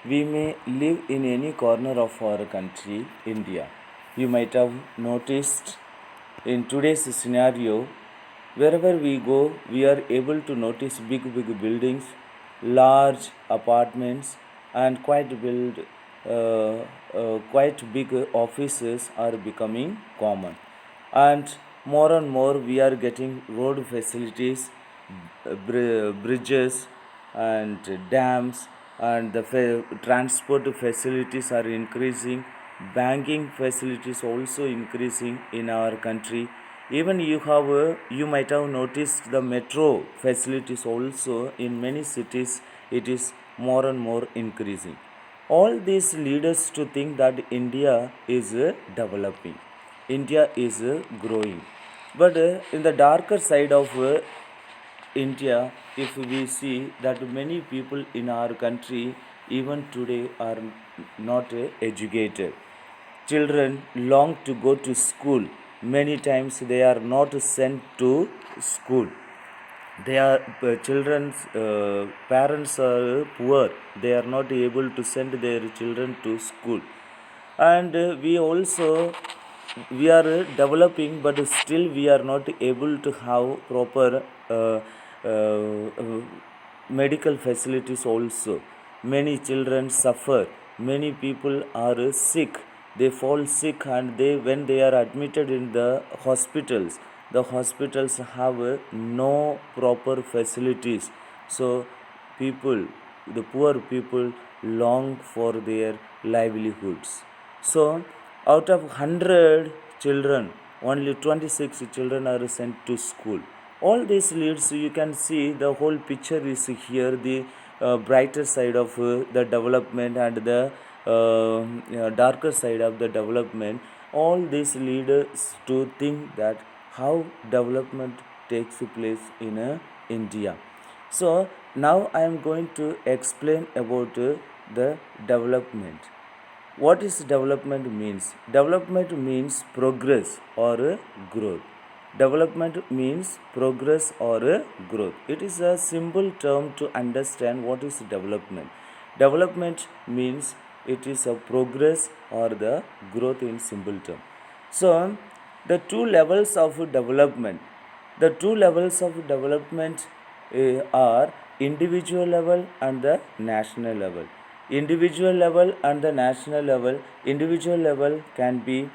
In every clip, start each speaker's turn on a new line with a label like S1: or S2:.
S1: We may live in any corner of our country, India. You might have noticed in today's scenario, wherever we go, we are able to notice big buildings, large apartments, and quite big offices are becoming common. And more, we are getting road facilities, bridges, and dams, and the transport facilities are increasing. Banking facilities also increasing in our country. Even you might have noticed the metro facilities also in many cities. It is more and more increasing. All these lead us to think that India is developing, India is growing. But in the darker side of India, if we see that many people in our country even today are not educated. Children long to go to school. Many times they are not sent to school. They are children's parents are poor. They are not able to send their children to school. And we are developing, but still we are not able to have proper medical facilities also. Many children suffer, many people are sick, they fall sick, and they when they are admitted in the hospitals have no proper facilities. So people, the poor people, long for their livelihoods. So out of 100 children, only 26 children are sent to school. All these leads, you can see the whole picture is here, the brighter side of the development and the darker side of the development. All these lead us to think that how development takes place in India. So now I am going to explain about the development. What is development means? Development means progress or growth. Development means progress or growth. It is a simple term to understand what is development. Development means it is a progress or the growth in simple term. So the two levels of development. The two levels of development are individual level and the national level. Individual level and the national level. Individual level can be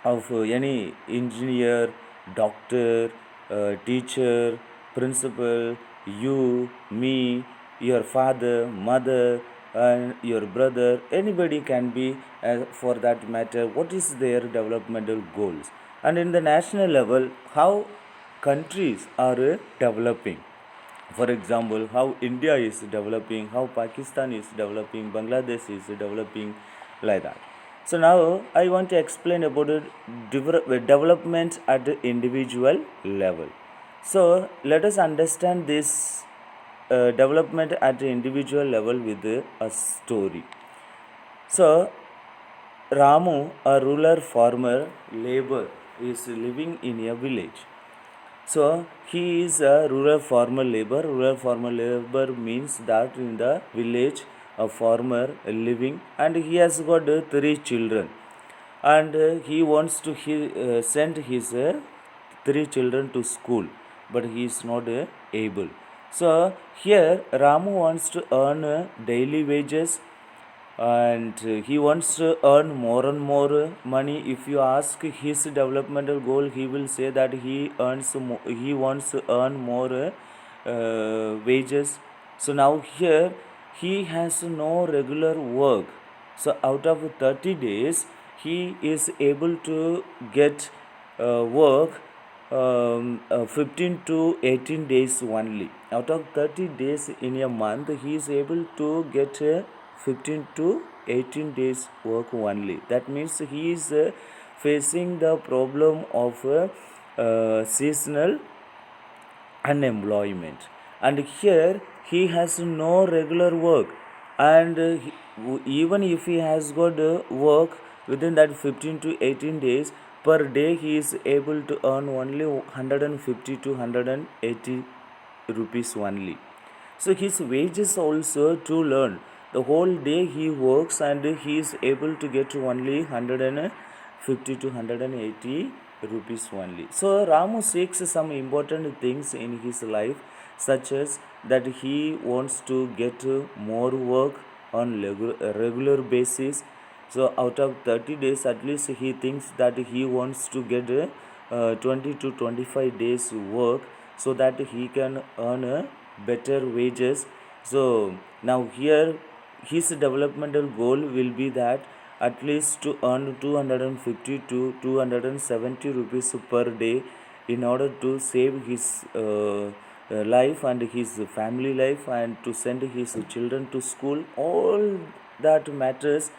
S1: of any engineer, doctor, teacher, principal, you, me, your father, mother, and your brother. Anybody can be, for that matter, what is their developmental goals. And in the national level, how countries are developing. For example, how India is developing, how Pakistan is developing, Bangladesh is developing, like that. So now I want to explain about development at the individual level. So let us understand this development at the individual level with a story. So Ramu, a rural farmer labor, is living in a village. So he is a rural farmer labor. Rural farmer labor means that in the village a farmer living, and he has got three children, and he wants to send his three children to school, but he is not able. So here Ramu wants to earn daily wages, and he wants to earn more and more money. If you ask his developmental goal, he will say that he wants to earn more wages. So now here he has no regular work. So out of 30 days he is able to get work 15 to 18 days only. Out of 30 days in a month, he is able to get 15 to 18 days work only. That means he is facing the problem of seasonal unemployment. And here he has no regular work, and even if he has got work within that 15 to 18 days, per day he is able to earn only 150 to 180 rupees only. So his wages also to learn. The whole day he works and he is able to get only 150 to 180 rupees only. So Ramu seeks some important things in his life, such as that he wants to get more work on regular basis. So out of 30 days, at least he thinks that he wants to get 20 to 25 days work, so that he can earn better wages. So now here his developmental goal will be that at least to earn 250 to 270 rupees per day, in order to save his life and his family life, and to send his children to school. All that matters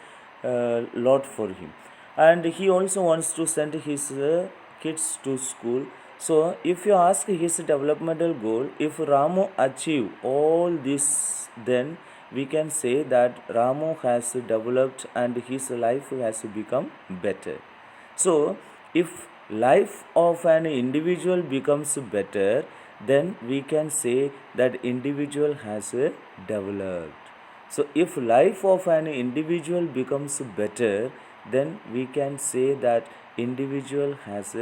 S1: lot for him, and he also wants to send his kids to school. So if you ask his developmental goal, if Ramu achieve all this, then we can say that Ramu has developed and his life has become better. So if life of an individual becomes better, then we can say that individual has developed. So if life of an individual becomes better, then we can say that individual has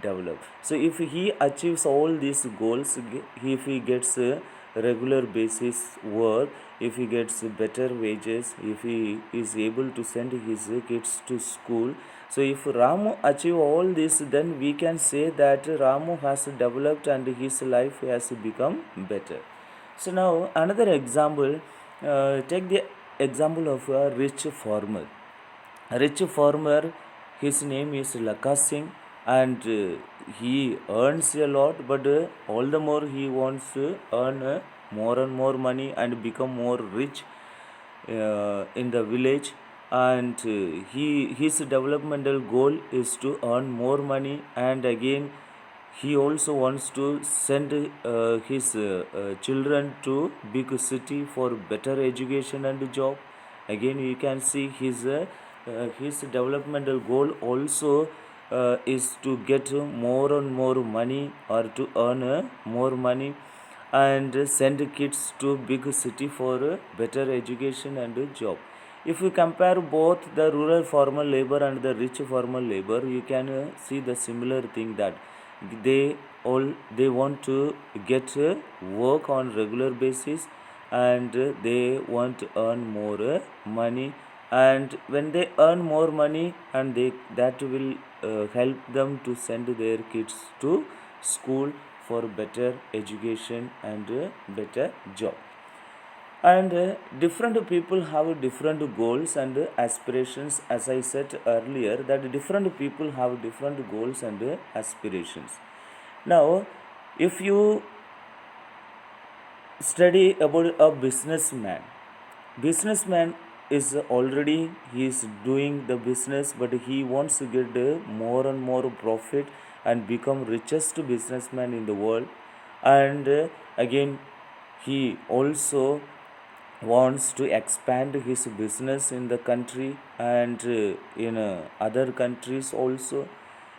S1: developed. So if he achieves all these goals, if he gets a regular basis work, if he gets better wages, if he is able to send his kids to school, so if Ramu achieve all this, then we can say that Ramu has developed and his life has become better. So now another example, take the example of a rich farmer. A rich farmer, his name is Laka Singh, and he earns a lot, but all the more he wants to earn more and more money and become more rich in the village. And his developmental goal is to earn more money, and again he also wants to send his children to big city for better education and job. Again you can see his developmental goal also is to get more and more money, or to earn more money, and send kids to big city for better education and job. If you compare both the rural formal labor and the rich formal labor, you can see the similar thing, that they want to get work on regular basis, and they want to earn more money. And when they earn more money, and that will help them to send their kids to school for better education and better job. And different people have different goals and aspirations. As I said earlier, that different people have different goals and aspirations. Now if you study about a businessman is already, he is doing the business, but he wants to get more and more profit and become richest businessman in the world. And again he also wants to expand his business in the country, and in other countries also.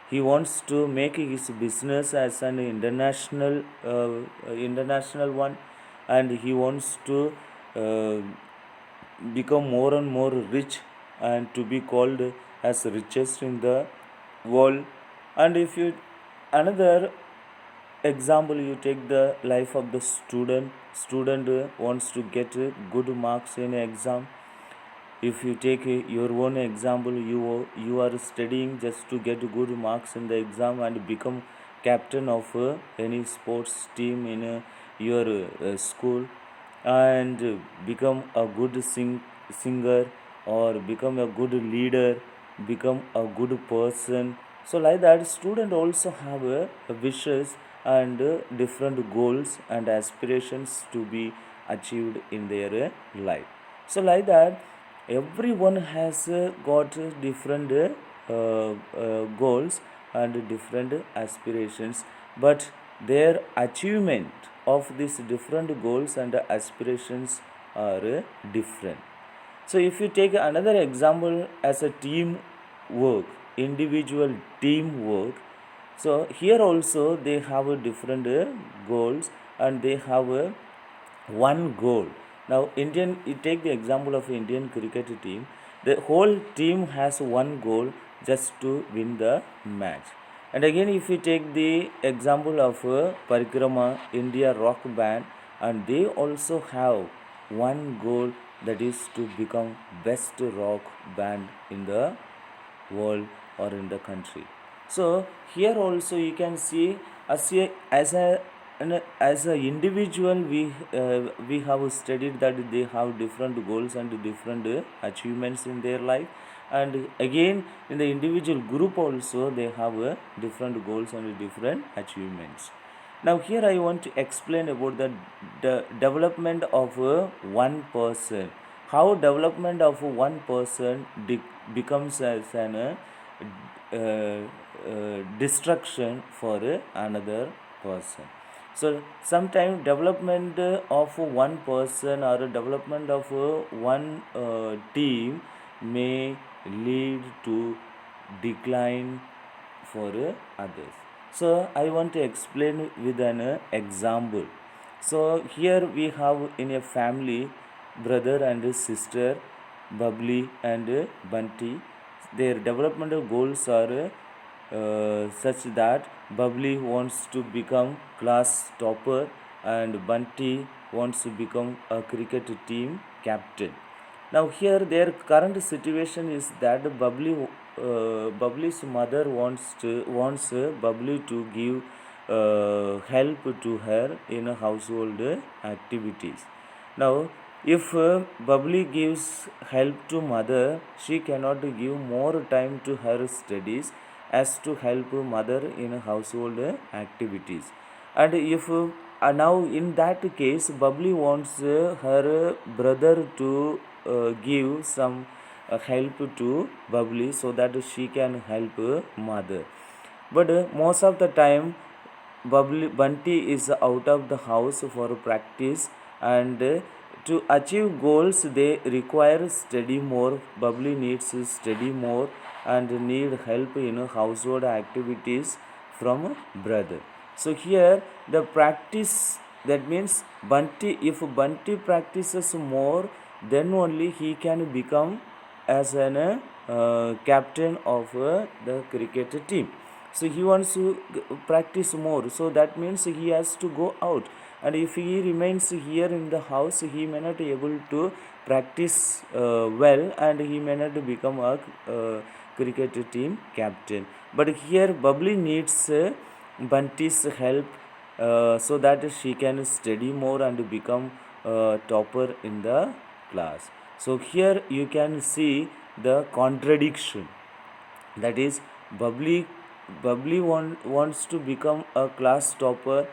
S1: He wants to make his business as an international one, and he wants to uh, become more and more rich, and to be called as richest in the world. And if you another example, you take the life of the student wants to get good marks in exam. If you take your own example, you are studying just to get good marks in the exam and become captain of any sports team in your school, and become a good singer, or become a good leader, become a good person. So like that, student also have wishes and different goals and aspirations to be achieved in their life. So like that, everyone has got different goals and different aspirations, but their achievement of these different goals and aspirations are different. So if you take another example as a team work, individual team work, so here also they have a different goals, and they have one goal. Now, you take the example of Indian cricket team. The whole team has one goal, just to win the match. And again, if we take the example of Parikrama India rock band, and they also have one goal, that is to become best rock band in the world or in the country. So here also you can see, as a individual, we have studied that they have different goals and different achievements in their life, and again in the individual group also they have different goals and different achievements. Now here I want to explain about the development of one person. How development of one person becomes as an destruction for another person. So sometimes development of one person or development of one team may lead to decline for others. So I want to explain with an example. So here we have in a family brother and sister, Bubbly and Bunty. Their developmental goals are such that Bubbly wants to become class topper and Bunty wants to become a cricket team captain. Now here their current situation is that Bubbly's mother wants Bubbly to give help to her in household activities. Now, if Bubbly gives help to mother, she cannot give more time to her studies as to help mother in household activities. And if now in that case, Bubbly wants her brother to give some help to Bubbly so that she can help mother. But most of the time, Bunty is out of the house for practice, and to achieve goals they require study more. Bubbly needs to study more and need help in household activities from brother. So here the practice, that means Bunty, if Bunty practices more, then only he can become as an captain of the cricket team. So he wants to practice more, so that means he has to go out, and if he remains here in the house he may not be able to practice well, and he may not become a cricket team captain. But here Bubbly needs Bunty's help so that she can study more and become topper in the class. So here you can see the contradiction, that is wants to become a class topper,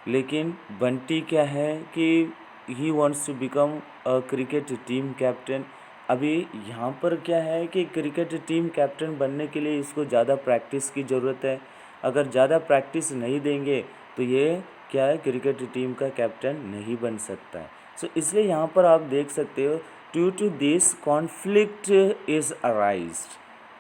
S1: लेकिन बंटी क्या है कि he wants to become a cricket team captain. अभी यहाँ पर क्या है कि क्रिकेट टीम कैप्टन बनने के लिए इसको ज़्यादा प्रैक्टिस की ज़रूरत है. अगर ज़्यादा प्रैक्टिस नहीं देंगे तो ये क्या है, क्रिकेट टीम का कैप्टन नहीं बन सकता है. सो इसलिए यहाँ पर आप देख सकते हो, due to this conflict is arised,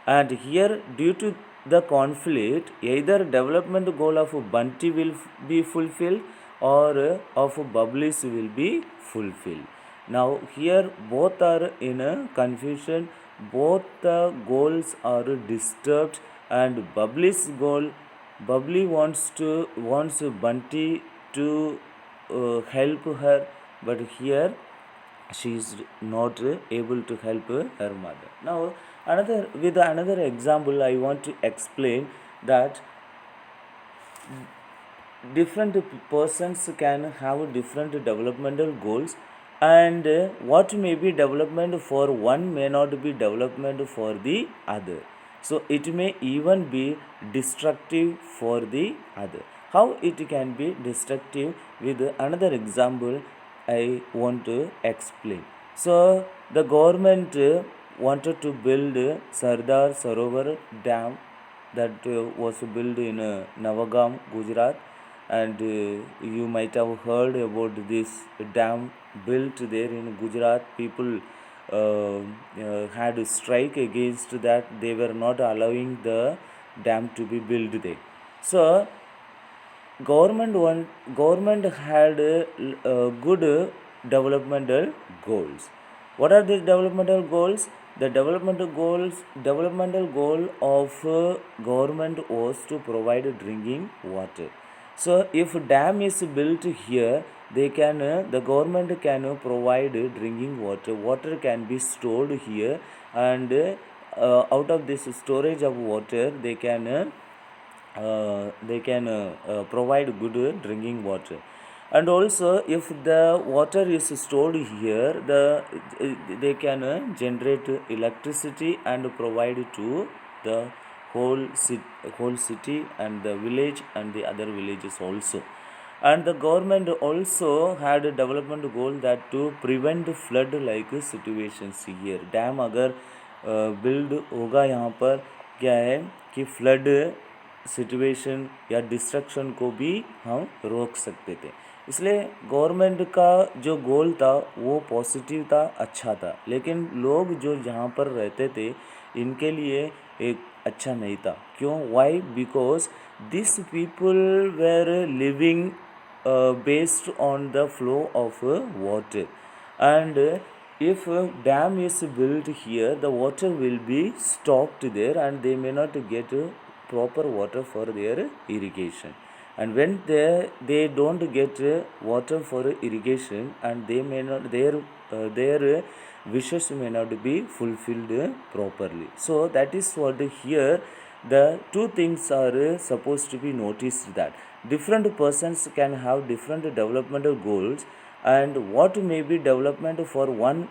S1: and here due to the conflict either development goal of Bunty will be fulfilled or of Bubbly's will be fulfilled. Now here both are in a confusion, both the goals are disturbed, and Bubbly wants Bunty to help her, but here she is not able to help her mother. Now another example I want to explain that different persons can have different developmental goals, and what may be development for one may not be development for the other. So it may even be destructive for the other. How it can be destructive? With another example I want to explain. So the government wanted to build Sardar Sarovar Dam, that was built in Navagam, Gujarat, and you might have heard about this dam built there in Gujarat. People had a strike against that. They were not allowing the dam to be built there. So government had good developmental goals. What are these developmental goals? The developmental goal of government was to provide drinking water. So if dam is built here, they can the government can provide drinking water. Water can be stored here, and out of this storage of water, they can provide good drinking water. And also if the water is stored here, they can generate electricity and provide to the whole city and the village and the other villages also. And the government also had a development goal that to prevent flood like situations here. Dam अगर build होगा यहाँ पर, क्या है कि flood situation या destruction को भी हम रोक सकते थे. इसलिए गवर्नमेंट का जो गोल था वो पॉजिटिव था, अच्छा था. लेकिन लोग जो जहाँ पर रहते थे इनके लिए एक अच्छा नहीं था. क्यों? Why? Because this people were living based on the flow of water, and if dam is built here, the water will be stocked there and they may not get proper water for their irrigation. And when they don't get water for irrigation, and they may not their wishes may not be fulfilled properly. So that is what here the two things are supposed to be noticed, that different persons can have different developmental goals, and what may be development for one